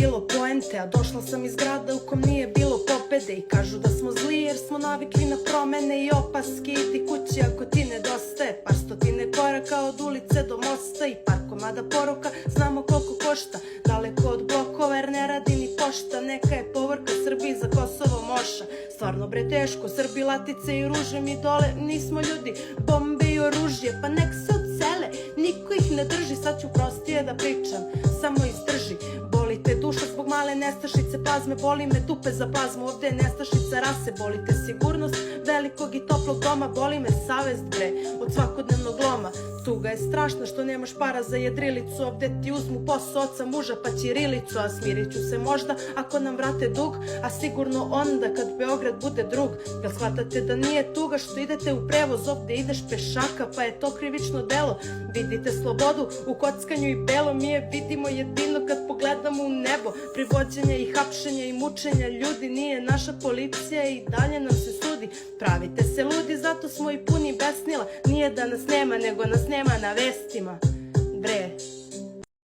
bilo poente, a došla sam iz grada u kom nije bilo pobede. I kažu da smo zli jer smo navikli na promene i opaske. Idi kući ako ti nedostaje par stotine koraka od ulice do mosta i par komada poruka, znamo koliko košta. Daleko od blokova jer ne radi ni pošta, neka je povorka Srbiji za Kosovo moša. Stvarno bre teško, Srbi latice i ruže, mi dole nismo ljudi, bombe i oružje. Pa nek se odsele, niko ih ne drži, sad ću prostije da pričam, samo izdrži. Boli te duša zbog male nestašice plazme, boli me dupe za plazmu, ovde je nestašica rase. Boli te sigurnost velikog i toplog doma, boli me savest bre od svakodnevnog loma. Tuga je strašna što nemaš para za jedrilicu, ovde ti uzmu posao oca muža pa ćirilicu. A smirit ću se možda ako nam vrate dug, a sigurno onda kad Beograd bude drug. Jel shvatate da nije tuga što idete u prevoz, ovde ideš pešaka pa je to krivično delo. Vidite slobodu u kockanju i belo, mi je vidimo jedino kad pogledamo u nebo. Privođenja i hapšenja i mučenja ljudi, nije naša policija i dalje nam se sudi. Pravite se ludi, zato smo i puni besnila, nije da nas nema nego nas nema na vestima bre.